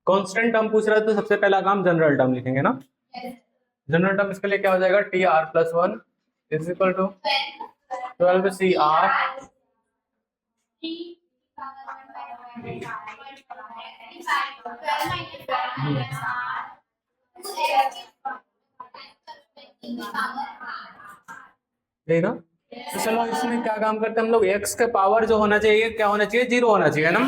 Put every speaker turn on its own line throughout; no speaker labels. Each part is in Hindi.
कांस्टेंट टर्म पूछ रहा है तो सबसे पहला काम जनरल टर्म लिखेंगे ना। जनरल टर्म इसके लिए क्या हो जाएगा, T R plus 1 is equal to 12 C R ना। तो चलो इसमें क्या काम करते हैं हम लोग, x का पावर जो होना चाहिए क्या होना चाहिए, 0 होना चाहिए ना।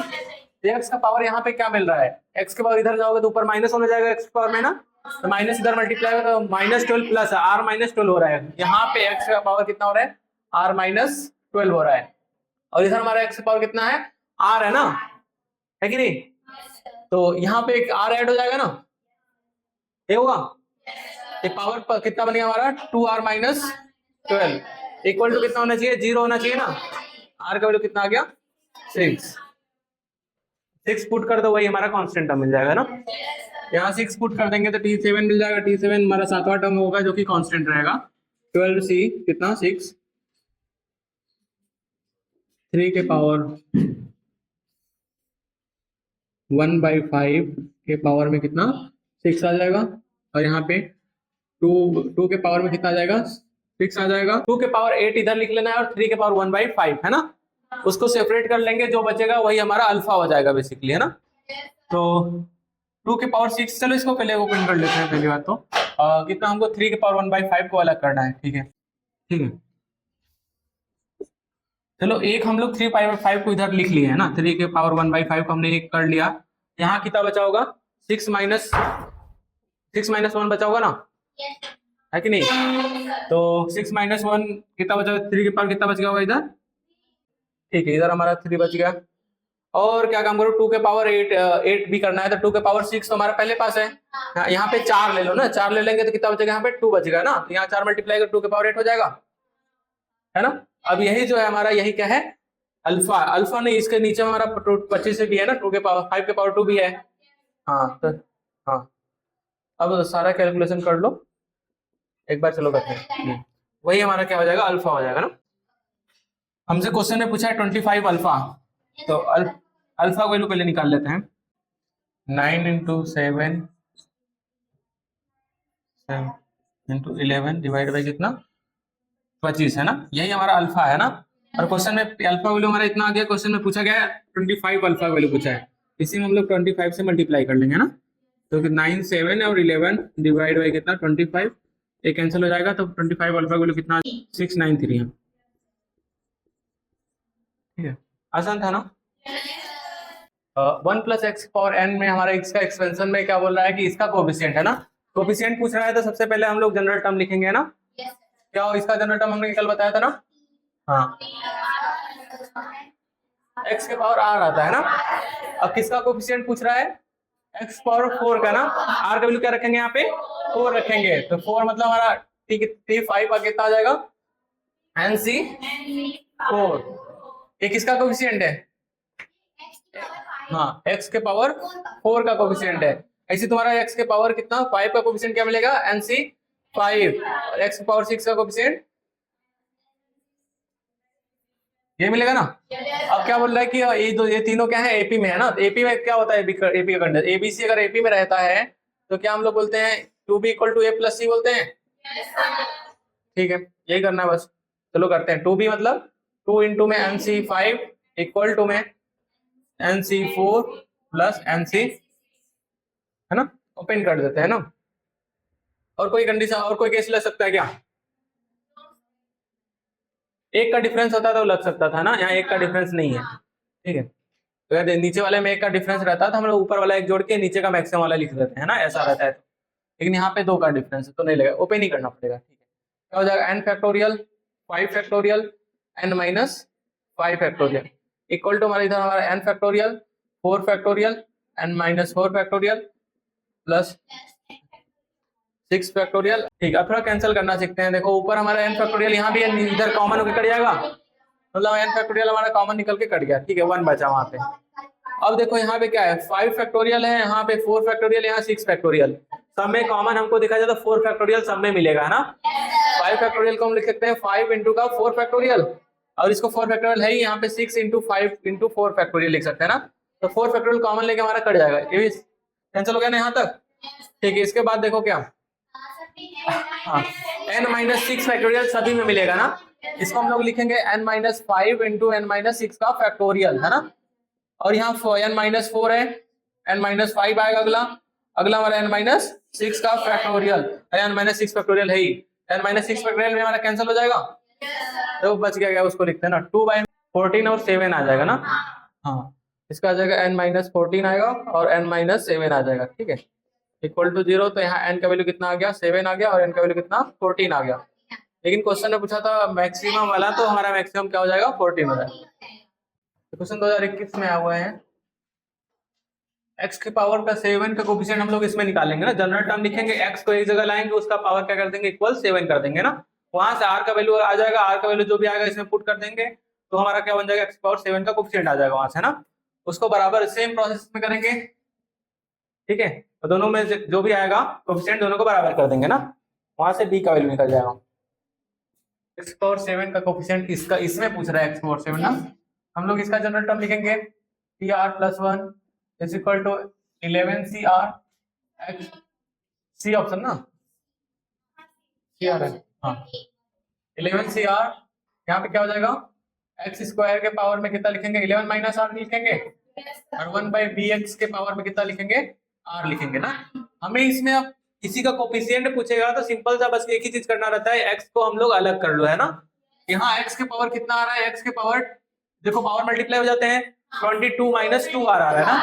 x का पावर यहाँ पे क्या मिल रहा है, x के पावर इधर जाओगे तो ऊपर माइनस होने जाएगा x के पावर में ना, तो माइनस इधर मल्टीप्लाई होगा तो -12 प्लस r -12 हो रहा है। यहाँ पे x का पावर कितना हो रहा है, r -12 हो रहा है, और इधर हमारा x का पावर कितना है, r है ना, है कि नहीं। तो यहाँ पे एक r ऐड हो जाएगा ना, ये होगा, ये पावर कितना बनेगा हमारा 2r -12 इक्वल टू कितना होना चाहिए, 0 होना चाहिए ना। r का वैल्यू कितना आ गया, 6 पुट कर दो, वही हमारा कांस्टेंट टर्म मिल जाएगा ना। यहाँ 6 पुट कर देंगे तो t7 मिल जाएगा, t7 हमारा 7वां टर्म होगा जो कि कांस्टेंट रहेगा। 12c कितना 6, 3 के पावर 1/5 के पावर में कितना 6 आ जाएगा, और यहाँ पे 2 के पावर में कितना आ जाएगा, 6 आ जाएगा। 2 के पावर 8 इधर लिख लेना है, और 3 के पावर 1/5 है ना, उसको सेपरेट कर लेंगे, जो बचेगा वही हमारा अल्फा हो जाएगा बेसिकली, है ना। तो 2 के पावर 6, चलो इसको पहले ओपन कर लेते हैं। पहली बात तो कितना हमको 3 के पावर 1/5 को अलग करना है, ठीक है ठीक है। चलो एक हम लोग 3/5 को इधर लिख लिए है ना, 3 के पावर 1/5 को हमने एक कर लिया। यहाँ कितना बचा होगा, 6 माइनस 1 बचा होगा ना, है कि नहीं। तो 6 - 1 कितना बचा, 3 के पावर कितना बच गया होगा इधर, ठीक है, इधर हमारा 3 बच गया। और क्या काम करो, 2 के पावर 8 भी करना है, तो 2 के पावर 6 तो हमारा पहले पास है। यहाँ पे 4 ले लो ना, 4 ले लेंगे तो कितना बचेगा, यहाँ पे 2 बचेगा ना, तो यहाँ 4 मल्टीप्लाई कर 2 के पावर 8 हो जाएगा, है ना। अब यही जो है हमारा, यही क्या है, अल्फा। अल्फा नहीं, इसके नीचे हमारा 25 से भी है ना, 2 के पावर 5 के पावर 2 भी है। हाँ तो हाँ, अब सारा कैलकुलेशन कर लो एक बार, चलो करते हैं। वही हमारा क्या हो जाएगा, अल्फा हो जाएगा ना। हमसे क्वेश्चन में पूछा है 25 अल्फा, तो अल्फा वैल्यू पहले निकाल लेते हैं। 9 × 7 × 11 डिवाइड बाई कितना 25 है ना, यही हमारा अल्फा है ना। और क्वेश्चन में अल्फा वैल्यू हमारा इतना आ गया, क्वेश्चन में पूछा गया है 25 अल्फा वैल्यू पूछा है, इसी में हम लोग 25 से मल्टीप्लाई कर लेंगे ना। तो 9, 7 और 11 डिवाइड बाई कितना 25, ये कैंसिल हो जाएगा, तो 25 अल्फा वैल्यू कितना 693 है, ठीक है, आसान था ना। 1 + x पावर n में हमारा x का एक्सपेंशन में क्या बोल रहा है कि इसका कोएफिशिएंट है ना, कोएफिशिएंट पूछ रहा है, तो सबसे पहले हम लोग जनरल टर्म लिखेंगे ना। क्या हो, इसका जनरल टर्म हमने कल बताया था ना, हाँ, x के पावर r आता है ना। अब किसका कोएफिशिएंट पूछ रहा है, x पावर 4 का ना, r का वैल्यू क्या रखेंगे, यहाँ पे 4 रखेंगे, तो 4 मतलब हमारा t5 का कितना आ जाएगा, NC4। ये किसका कोएफिशिएंट है, हाँ, x के पावर 4 का कोएफिशिएंट है। ऐसे तुम्हारा x के पावर कितना 5 का कोएफिशिएंट क्या मिलेगा, NC5, और x के पावर 6 का कोएफिशिएंट ये मिलेगा ना। अब क्या बोल रहा है कि ये तीनों क्या है, एपी में है ना। एपी में क्या होता है, एपी का कंडीशन, एबीसी अगर एपी में रहता है तो क्या हम लोग बोलते हैं, 2b = a + c बोलते हैं, ठीक है, यही करना है बस। चलो करते हैं, 2b मतलब 2 × में NC5 इक्वल टू में NC4 + NC, है ना, ओपन कर देते हैं ना। और कोई कंडीशन, और कोई केस लग सकता है क्या, एक का डिफरेंस होता तो लग सकता था ना, यहाँ एक का डिफरेंस नहीं है, ठीक है। तो अगर नीचे वाले में एक का डिफरेंस रहता तो हम लोग ऊपर वाला एक जोड़ के नीचे का मैक्सिमम वाला लिख देते हैं ना, ऐसा रहता है। लेकिन यहाँ पे 2 का डिफरेंस है तो नहीं लगेगा, ओपन ही करना पड़ेगा, ठीक है। क्या हो जाएगा, n factorial 5 factorial n - 5 factorial equal to हमारा इधर हमारा n factorial 4 factorial n - 4 factorial plus 6 factorial, ठीक है। अब थोड़ा कैंसिल करना सीखते हैं। देखो ऊपर हमारा n फैक्टोरियल, यहाँ भी इधर कॉमन होकर कट जाएगा, मतलब n फैक्टोरियल हमारा कॉमन निकल के कट गया, ठीक है, 1 बचा वहां पे। अब देखो यहाँ पे क्या है, 5 फैक्टोरियल है, यहाँ पे 4 फैक्टोरियल, यहाँ 6 फैक्टोरियल, सब में कॉमन हमको दिखा जाए तो 4 फैक्टोरियल सब में मिलेगा, है ना। 5 फैक्टोरियल को हम लिख सकते हैं 5 × का 4 फैक्टोरियल, और इसको 4 फैक्टोरियल है ही, यहाँ पे 6 × 5 × 4 फैक्टोरियल लिख सकते हैं ना। तो 4 फैक्टोरियल कॉमन लेके हमारा कट जाएगा, ये भी कैंसिल हो गया ना यहाँ तक? ठीक है, इसके बाद देखो क्या, हाँ n माइनस सिक्स फैक्टोरियल सभी में मिलेगा ना, इसको हम लोग लिखेंगे n minus five into N minus six का फैक्टोरियल है ना, और यहाँ n माइनस फोर है, n माइनस फाइव आएगा अगला, अगला हमारा n माइनस सिक्स का factorial, n minus six factorial है ही, n माइनस सिक्स फैक्टोरियल में हमारा कैंसिल हो जाएगा, तो बच गया, उसको लिखते हैं ना 2/14 और 7 आ जाएगा ना, हाँ इसका आ जाएगा n माइनस 14 आएगा और n माइनस 7 आ जाएगा, ठीक है, इक्वल टू 0। तो यहाँ n का वैल्यू कितना आ गया, 7 आ गया, और n का वैल्यू कितना, 14 आ गया। लेकिन क्वेश्चन ने पूछा था मैक्सिमम वाला, तो हमारा मैक्सिमम क्या हो जाएगा, 14 हो जाएगा। क्वेश्चन 2021 में आया हुआ है, x की पावर का 7 का कोफिशिएंट हम लोग इसमें निकालेंगे ना, जनरल टर्म लिखेंगे, x को एक जगह लाएंगे, उसका पावर क्या कर देंगे, इक्वल 7 कर देंगे ना, वहां से r का वैल्यू आ जाएगा, r का वैल्यू जो भी आएगा इसमें पुट कर देंगे, तो हमारा क्या बन जाएगा, x पावर 7 का कोफिशिएंट आ जाएगा वहां से ना, उसको बराबर सेम प्रोसेस में करेंगे, ठीक है, तो दोनों में जो भी आएगा कोफिशिएंट दोनों को बराबर कर देंगे ना, वहां से b का वैल्यू निकल जाएगा। x पावर 7 का कोफिशिएंट इसका इसमें पूछ रहा है, x पावर 7 ना, हम लोग इसका जनरल टर्म लिखेंगे, tr plus 1 is equal to 11cr x, C option ना, cr है, हाँ 11cr, यहाँ पे क्या हो जाएगा, x स्क्वायर के पावर में कितना लिखेंगे, 11 माइनस r लिखेंगे, और 1/bx के पावर में कितना लिखेंगे, r लिखेंगे ना। हमें इसमें अब इसी का कोफिशिएंट पूछेगा तो सिंपल सा बस एक ही चीज करना रहता है, x को हम लोग अलग कर लो है ना, यहाँ x के पावर कितना आ रहा है, x के पावर देखो पावर मल्टीप्लाई हो जाते हैं, 22 माइनस 2r आ रहा है ना,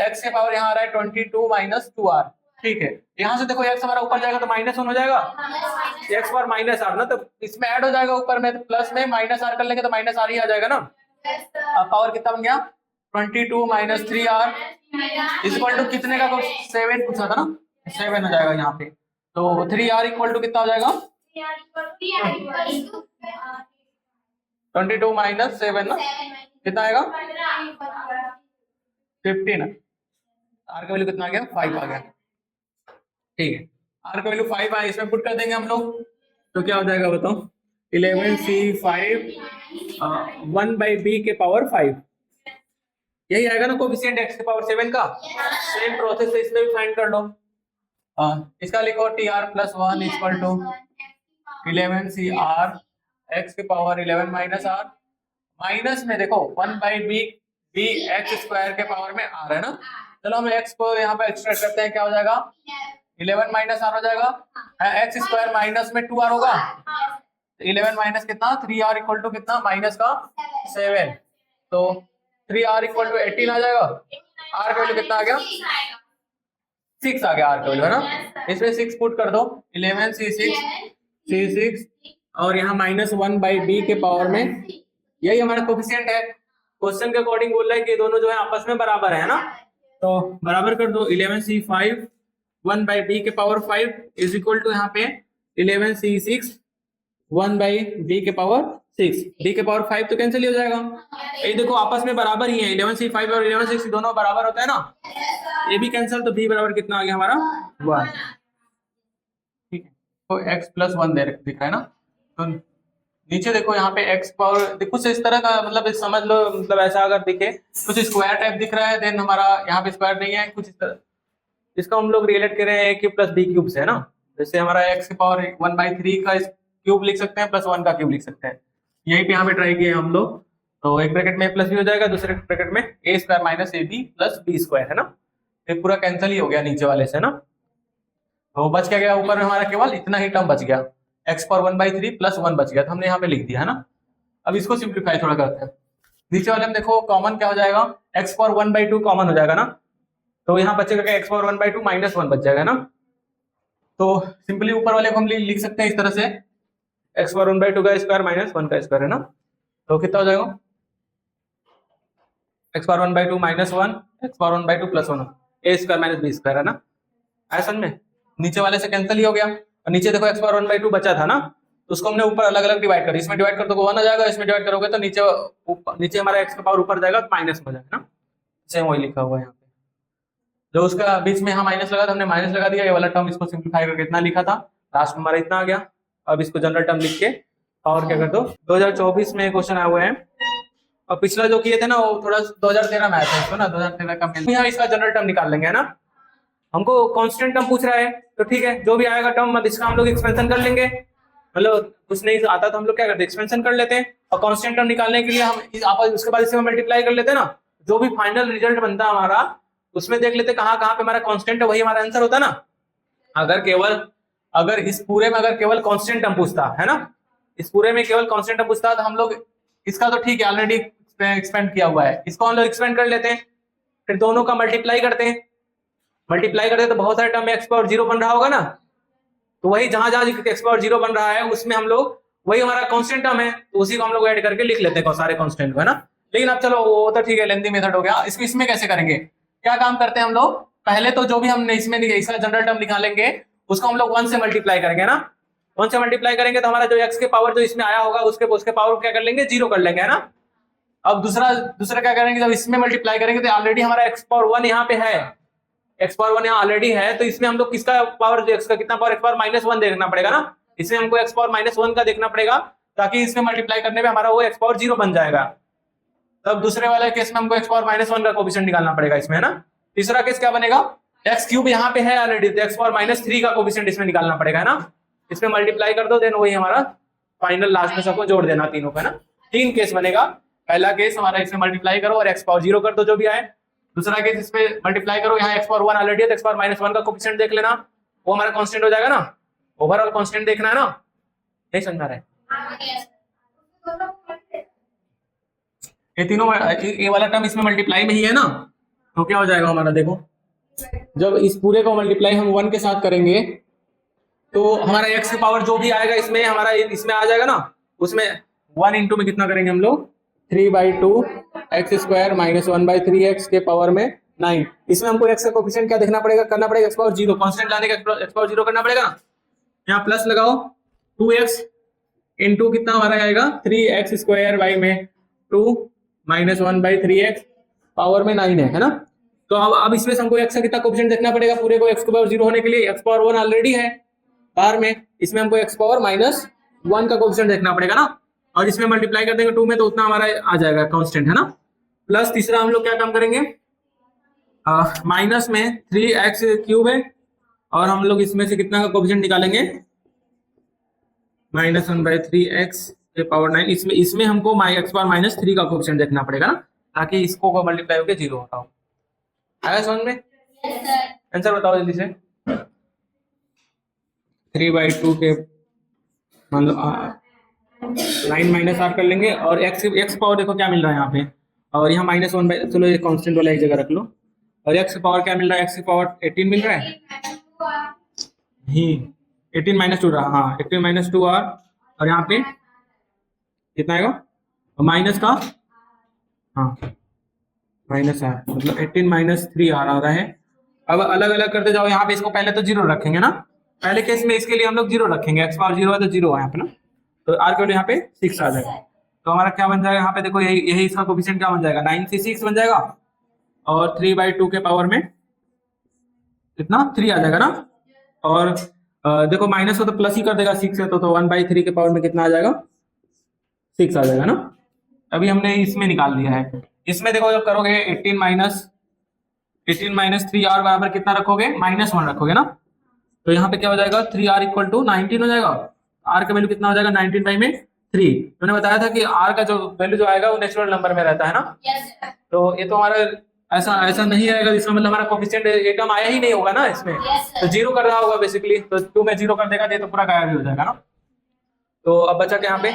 x के पावर यहाँ आ रहा है 22 माइनस 2r, ठीक है, यहाँ से देखो x हमारा ऊपर जाएगा तो माइनस 1 हो जाएगा, x पावर माइनस r ना, तो इसमें ऐड हो जाएगा ऊपर में, तो प्लस में माइनस r कर लेंगे तो माइनस r ही आ जाएगा ना। अब पावर कितना बन गया, 22 माइनस 3r इक्वल टू कितने का, 7 पूछा था ना, 7 हो जाएगा यहाँ पे, तो 3r इक्वल टू कितना हो जाएगा, 22 माइनस 7 ना, कितना आएगा 15, r का वैल्यू कितना आ गया, 5 आ गया, ठीक है, r का वैल्यू 5 आया, इसमें पुट कर देंगे हम लोग, तो क्या हो जाएगा बताओ, 11c5 1/b के पावर 5, यही आएगा ना कोफिशिएंट x के पावर 7 का, सेम प्रोसेस से इसमें भी फाइंड कर लो, इसका लिखो tr plus 1 equal to 11cr x के पावर 11 माइनस r, माइनस में देखो 1/b x स्क्वायर के पावर में r है ना, चलो हम x को यहाँ पे एक्सट्रैक्ट करते हैं, क्या हो जाएगा 11 माइनस r हो जाएगा, x स्क्वायर माइनस में 2r होगा, 11 माइनस कितना 3r इक्वल टू कितना माइनस का 7, तो 3r इक्वल टू 18 आ जाएगा, r का वैल्यू कितना आ गया 6 आ गया, r का वैल्यू है ना, इसमें 6 पुट कर दो, 11c6 और यहाँ माइनस 1/b के पावर में, यही हमारा कोफिशिएंट है, क्वेश्चन के अकॉर्डिंग बोल रहा है कि दोनों जो है आपस में बराबर है ना, तो बराबर कर दो, 11c5 1/b के पावर 5 इज इक्वल टू यहाँ पे 11c6 1/b के पावर 6, b के पावर 5 तो कैंसिल ही हो जाएगा, ये देखो आपस में बराबर ही है, 11c5 और 11c6 दोनों बराबर होता है ना, ये भी कैंसिल, तो b बराबर कितना आ गया हमारा 1, ठीक है, तो x प्लस 1 दिख रहा है ना, तो नीचे देखो यहाँ पे x पावर कुछ इस तरह का, मतलब समझ लो, मतलब ऐसा अगर दिखे कुछ स्क्वायर टाइप दिख रहा है, देन हमारा यहाँ पे स्क्वायर नहीं है, कुछ इस तरह, इसका हम लोग रिलेट कर रहे हैं a प्लस b क्यूब से है ना, जैसे हमारा x की पावर 1/3 का क्यूब लिख सकते हैं, प्लस 1 का क्यूब लिख सकते हैं, यही पे यहाँ पे ट्राई किए हम लोग, तो एक ब्रैकेट में प्लस b हो जाएगा, दूसरे ब्रैकेट में a square minus ab plus b square है ना, ये पूरा कैंसिल ही हो गया नीचे वाले से ना, तो बच क्या गया, ऊपर में हमारा केवल इतना ही टर्म बच गया, x पावर 1/3 प्लस 1 बच गया, तो हमने यहाँ पे लिख दिया है ना। अब इसको सिंप्लीफाई थोड़ा करते हैं, नीचे वाले में देखो कॉमन क्या हो जाएगा, x पावर 1/2 कॉमन हो जाएगा ना, तो यहाँ बचेगा क्या, x पावर 1/2 माइनस 1 बच जाएगा ना, तो सिंपली ऊपर वाले को हम लिख सकते हैं इस तरह से, x पावर 1/2 का स्क्वायर माइनस 1 का स्क्वायर है ना, तो कितना हो जाएगा x power 1/2 minus 1 x power 1/2 plus 1 a square minus b square है ना, ऐसा में नीचे वाले से कैंसिल ही हो गया, और नीचे देखो x पावर 1/2 बचा था ना, तो उसको हमने ऊपर अलग अलग डिवाइड कर, इसमें डिवाइड कर दो 1 आ जाएगा, इसमें डिवाइड करोगे तो नीचे हमारा x का पावर ऊपर जाएगा तो माइनस हो जाएगा ना, सेम वही लिखा हुआ है यहाँ पे, जो उसका बीच में यहाँ माइनस लगा था हमने माइनस लगा दिया, ये वाला टर्म इसको सिंप्लीफाई करके इतना लिखा था, लास्ट में हमारा इतना आ गया, अब इसको जनरल टर्म लिख के पावर क्या कर दो, 2024 में क्वेश्चन आए हुए हैं, और पिछला जो किए थे ना वो थोड़ा 2013 में आया था, इसको ना 2013 का यहाँ इसका जनरल टर्म निकाल लेंगे है ना, हमको कांस्टेंट टर्म पूछ रहा है, तो ठीक है जो भी आएगा टर्म इसका हम लोग एक्सपेंशन कर लेंगे, मतलब कुछ नहीं आता तो हम लोग क्या करते हैं एक्सपेंशन कर लेते हैं, और कांस्टेंट टर्म निकालने के लिए हम उसके बाद इसे मल्टीप्लाई कर लेते हैं ना, जो भी फाइनल रिजल्ट बनता है हमारा उसमें देख लेते कहाँ कहाँ पे हमारा कांस्टेंट है, वही हमारा आंसर होता ना। अगर इस पूरे में अगर केवल कांस्टेंट टर्म पूछता है ना, इस पूरे में केवल कांस्टेंट टर्म पूछता तो हम लोग इसका तो ठीक है ऑलरेडी एक्सपेंड किया हुआ है, इसको हम लोग एक्सपेंड कर लेते हैं, फिर दोनों का मल्टीप्लाई करते हैं, तो बहुत सारे टर्म में एक्स पावर 0 बन रहा होगा ना, तो वही जहां जहां एक्स पावर 0 बन रहा है उसमें हम लोग वही हमारा कांस्टेंट टर्म है तो उसी को हम लोग ऐड करके लिख लेते हैं सारे कांस्टेंट को, है ना। लेकिन अब चलो वो तो ठीक है लेंथी मेथड हो गया, इसको इसमें कैसे करेंगे, क्या काम करते हैं हम लोग, पहले तो जो भी हमने इसमें इसका जनरल टर्म निकालेंगे उसको हम लोग 1 से मल्टीप्लाई करेंगे ना, 1 से मल्टीप्लाई करेंगे तो हमारा जो एक्स के पावर जो इसमें आया होगा उसके पावर क्या कर लेंगे 0 कर लेंगे, है ना। अब दूसरा क्या करेंगे, जब इसमें मल्टीप्लाई करेंगे तो ऑलरेडी हमारा एक्स पावर 1 यहाँ पे है, एक्स पावर 1 यहाँ ऑलरेडी है, तो इसमें हम लोग किसका पावर एक्स का कितना पावर एक्स पावर -1 देखना पड़ेगा ना, इसमें हमको एक्स पावर -1 का देखना पड़ेगा ताकि इसमें मल्टीप्लाई करने में हमारा वो एक्स पावर 0 बन जाएगा। तब दूसरे वाले केस में हमको एक्स पावर -1 का कोफिशिएंट निकालना पड़ेगा इसमें, है ना। तीसरा केस क्या बनेगा, एक्स क्यूब यहाँ पे है ऑलरेडी तो एक्स पावर -3 का कोफिशिएंट इसमें निकालना पड़ेगा, है ना। इसमें मल्टीप्लाई कर दो देन वही हमारा फाइनल लास्ट में सबको जोड़ देना तीनों का, है ना। 3 केस बनेगा, पहला केस हमारा इसमें मल्टीप्लाई करो और एक्स पावर 0 कर दो जो भी आए, दूसरा केस इसमें मल्टीप्लाई करो, यहाँ एक्स पावर 1 ऑलरेडी है तो एक्स पावर -1 का कोफिशिएंट देख लेना, वो हमारा कांस्टेंट हो जाएगा ना, ओवरऑल कांस्टेंट देखना है ना, नहीं समझा रहे ये तीनों, ये वाला टर्म इसमें मल्टीप्लाई में ही है ना, तो क्या हो जाएगा हमारा, देखो जब इस पूरे को मल्टीप्लाई हम 1 के साथ करेंगे तो हमारा एक्स की पावर जो भी आएगा इसमें हमारा इसमें आ जाएगा ना, उसमें 1 इंटू में कितना करेंगे हम लोग 3/2 एक्स स्क्वायर -1/3 एक्स के पावर में 9, इसमें हमको एक्स का कोफिशिएंट क्या देखना पड़ेगा, करना पड़ेगा एक्स पावर 0, कांस्टेंट लाने का एक्स पावर 0 करना पड़ेगा ना, यहाँ प्लस लगाओ 2x इंटू कितना हमारा आएगा 3x स्क्वायर बाई में 2 -1/3x पावर में 9 है ना। तो अब इसमें हमको x का कितना कोफिशिएंट देखना पड़ेगा, पूरे को x पावर 0 होने के लिए x पावर 1 ऑलरेडी है बाहर में, इसमें हमको x पावर -1 का कोफिशिएंट देखना पड़ेगा ना, और इसमें मल्टीप्लाई कर देंगे 2 में तो उतना हमारा आ जाएगा कांस्टेंट, है ना। प्लस तीसरा हम लोग क्या काम करेंगे, माइनस में 3x क्यूब है और हम लोग इसमें से कितना का कोफिशिएंट निकालेंगे -1/3x के पावर 9, इसमें हमको x पावर -3 का कोफिशिएंट देखना पड़ेगा ना, ताकि इसको को मल्टीप्लाई होकर 0 होता हो। आया समझ में? आंसर बताओ जल्दी से। 3/2 के मतलब 9 माइनस आर कर लेंगे और x पावर देखो क्या मिल रहा है यहाँ पे, और यहाँ -1 चलो ये कांस्टेंट वाला एक जगह रख लो, और x पावर क्या मिल रहा है, x पावर 18 मिल रहा है, ही 18 -2 रहा, हाँ 18 -2 आर, और यहाँ पे कितना आएगा माइनस का, हाँ माइनस आर मतलब 18 -3 आर आ रहा है। अब अलग अलग करते जाओ, यहाँ पे इसको पहले तो 0 रखेंगे ना, पहले केस में इसके लिए हम लोग 0 रखेंगे, x पावर 0 है तो 0 है यहाँ पे ना, तो आर के यहाँ पे 6 आ जाएगा, तो हमारा क्या बन जाएगा यहाँ पे देखो यही इसका कोफिशिएंट क्या बन जाएगा 9 से 6 बन जाएगा, और 3/2 के पावर में कितना 3 आ जाएगा ना, और देखो माइनस हो तो प्लस ही कर देगा 6 है तो 1/3 के पावर में कितना आ जाएगा 6 आ जाएगा ना। अभी हमने इसमें निकाल दिया है, इसमें देखो जब करोगे 18 -3 आर बराबर कितना रखोगे -1 रखोगे ना, तो यहाँ पे क्या हो जाएगा 3r = 19 हो जाएगा, r का वैल्यू कितना हो जाएगा 19/3। मैंने बताया था कि r का जो वैल्यू जो आएगा वो नेचुरल नंबर में रहता है ना, तो ये तो हमारा ऐसा नहीं आएगा, इसका मतलब हमारा कोफिशिएंट एकदम आया ही नहीं होगा ना इसमें, तो 0 कर रहा होगा बेसिकली, तो 2 में 0 कर देगा तो पूरा गायब ही हो जाएगा ना। तो अब बचा क्या यहाँ पे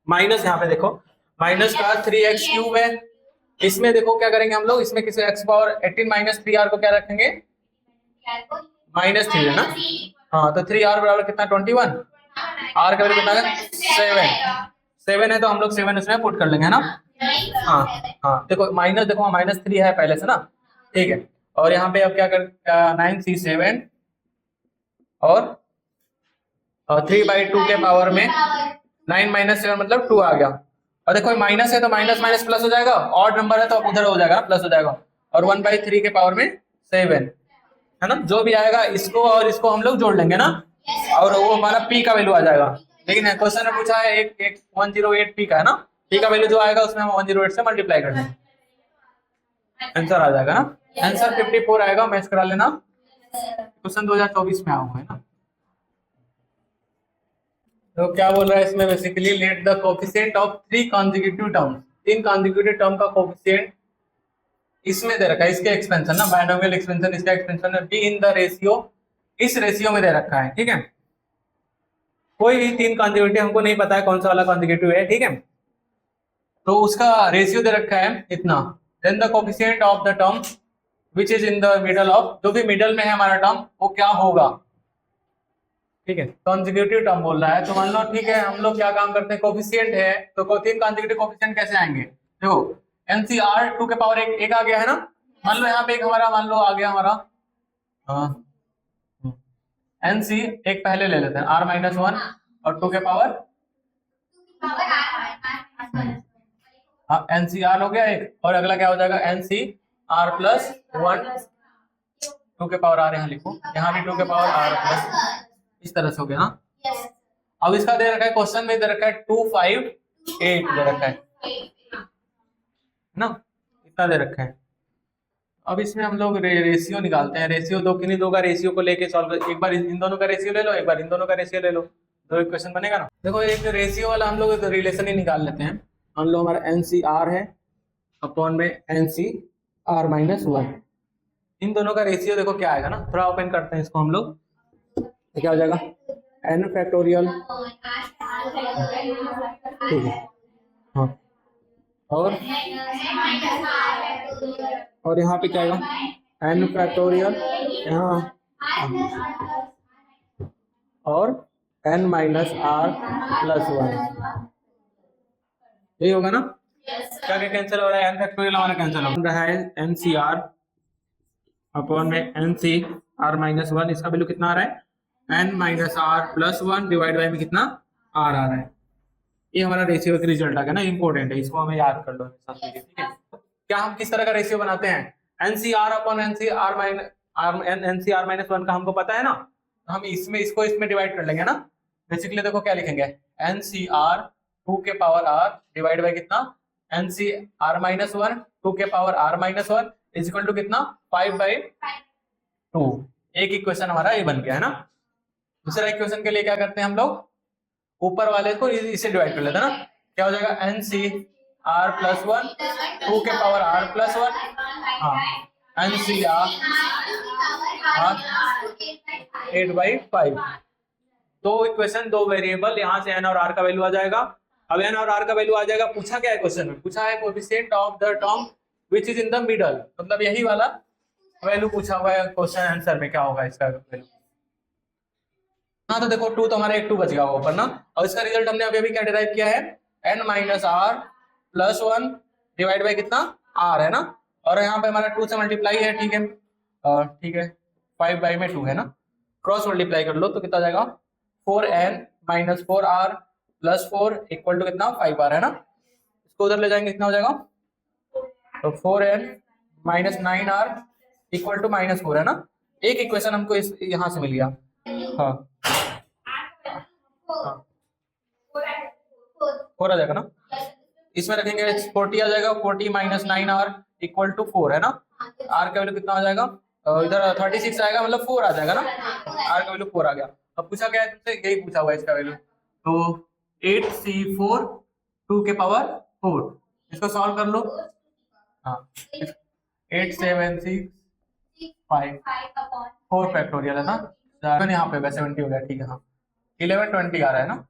माइनस, यहाँ पे देखो माइनस का 3x क्यूब है, इसमें देखो क्या करेंगे हम लोग, इसमें किसी x पावर 18 - 3r को क्या रखेंगे -3 है ना, हाँ तो 3r बराबर कितना 21, r का वैल्यू कितना है 7 है, तो हम लोग 7 उसमें पुट कर लेंगे, है ना। हाँ हाँ देखो माइनस, देखो -3 है पहले से ना, ठीक है, और यहाँ पे अब क्या कर 9c7 और 3/2 के पावर में 9 - 7 मतलब 2 आ गया, और देखो माइनस है तो माइनस माइनस प्लस हो जाएगा, ऑड नंबर है तो उधर हो जाएगा प्लस हो जाएगा, और 1/3 के पावर में 7 है ना, जो भी आएगा इसको और इसको हम लोग जोड़ लेंगे ना, और वो हमारा p का वैल्यू आ जाएगा। लेकिन क्वेश्चन में पूछा है एक 108 p का है ना, p का वैल्यू जो आएगा उसमें हम 108 से मल्टीप्लाई कर देंगे, आंसर आ जाएगा ना, आंसर 54 आएगा, मैच करा लेना। क्वेश्चन 2024 में आया हुआ है ना। तो क्या बोल रहा है इसमें, basically let the coefficient of 3 consecutive terms, 3 consecutive term का कोफिशिएंट इसमें दे रखा है, इसके एक्सपेंशन ना, बायनोमियल एक्सपेंशन, इसका एक्सपेंशन है बी इन द रेशियो, इस रेशियो में दे रखा है, ठीक है। कोई भी 3 कॉन्जिक्यूटिव, हमको नहीं पता है कौन सा वाला कॉन्जिक्यूटिव है, ठीक है, तो उसका रेशियो दे रखा है इतना, then the coefficient of the term which is in the middle of, जो भी मिडल में है हमारा टर्म वो क्या होगा, ठीक है। कॉन्जिक्यूटिव टर्म बोल रहा है, तो मान लो ठीक है, हम लोग क्या काम करते हैं, कोफिशिएंट है तो 3 कॉन्जिक्यूटिव कोफिशिएंट कैसे आएंगे, देखो एनसीआर 2 के पावर एक आ गया है ना, मान लो यहाँ पे एक हमारा, मान लो आ गया हमारा एनसी, एक पहले ले लेते हैं r माइनस 1 और 2 के पावर एनसीआर हो गया एक, और अगला क्या हो जाएगा एनसीआर प्लस 1, 2 के पावर r, यहाँ लिखो, यहाँ भी 2 के पावर r प्लस, इस तरह से हो गया ना। अब इसका दे रखा है क्वेश्चन में, दे रखा है 2 5 8 दे रखा है ना, इतना दे रखा है। अब इसमें हम लोग रेशियो निकालते हैं, रेशियो दो किन्हीं दो का रेशियो को लेके सॉल्व, एक बार इन दोनों का रेशियो ले लो, एक बार इन दोनों का रेशियो ले लो, दो इक्वेशन बनेगा ना। देखो एक रेशियो वाला हम लोग रिलेशन ही निकाल लेते हैं, मान लो हमारा एनसीआर है अपॉन में एनसीआर माइनस 1, इन दोनों का रेशियो देखो क्या आएगा ना, थोड़ा ओपन करते हैं इसको हम लोग, तो क्या हो जाएगा n फैक्टोरियल, ठीक है, हाँ, और यहाँ पे क्या आएगा n फैक्टोरियल, यहाँ और n माइनस आर प्लस 1, यही होगा ना। क्या क्या कैंसिल हो रहा है, n फैक्टोरियल हमारा कैंसिल हो रहा है, एन सी आर अपॉन में एन सी आर माइनस 1, इसका वैल्यू कितना आ रहा है n minus R plus 1 divide by में कितना r आ रहा है। ये हमारा रेशियो का रिजल्ट आ गया ना, इंपॉर्टेंट है, इसको हमें याद कर लो, ठीक है। क्या हम किस तरह का रेशियो बनाते हैं, एनसीआर अपॉन एनसीआर माइनस 1 का हमको पता है ना, हम इसमें इसको इसमें डिवाइड कर लेंगे ना। बेसिकली देखो क्या लिखेंगे, एनसीआर 2 के पावर r डिवाइड बाई कितना एनसीआर माइनस 1 2 के power r minus 1 is equal to कितना 5/2। एक इक्वेशन हमारा ये बन गया है ना। दूसरा इक्वेशन के लिए क्या करते हैं हम लोग, ऊपर वाले को इसे डिवाइड कर लेते हैं ना, क्या हो जाएगा एनसी आर प्लस 1 2 के पावर r प्लस 1, हाँ एनसी आर 8/5। दो इक्वेशन, दो वेरिएबल, यहाँ से n और r का वैल्यू आ जाएगा। अब n और r का वैल्यू आ जाएगा, पूछा क्या है क्वेश्चन में, पूछा है coefficient of the term which is in the middle, मतलब यही वाला वैल्यू पूछा हुआ है क्वेश्चन आंसर में, क्या होगा इसका वैल्यू। हाँ तो देखो 2 तो हमारा एक 2 बच गया होगा ऊपर ना, और इसका रिजल्ट हमने अभी अभी क्या डिराइव किया है, n minus R plus 1 divide by कितना r है ना, और यहाँ पे हमारा 2 से मल्टीप्लाई है, ठीक है, ठीक है 5 में 2 है ना, क्रॉस मल्टीप्लाई कर लो तो कितना जाएगा 4n minus 4r plus 4 equal to कितना 5r है ना। इसको उधर ले जाएंगे कितना हो जाएगा, तो 4n minus 9r equal to minus 4 है ना। एक इक्वेशन हमको इस यहाँ से मिल गया, हाँ 4 आ जाएगा ना, इसमें रखेंगे 40 आ जाएगा, 40 माइनस 9r इक्वल टू 4 है ना, r का वैल्यू कितना आ जाएगा, इधर 36 आएगा, मतलब 4 आ जाएगा ना, r का वैल्यू 4 आ गया। अब पूछा क्या है तुमसे, यही पूछा हुआ है इसका वैल्यू, तो 8c4 2 के पावर 4, इसको सॉल्व कर लो, हाँ 8 7 6 5 4 फैक्टोरियल है ना, यहाँ पे 70 हो गया, ठीक है, हाँ 11 20 आ रहा है ना।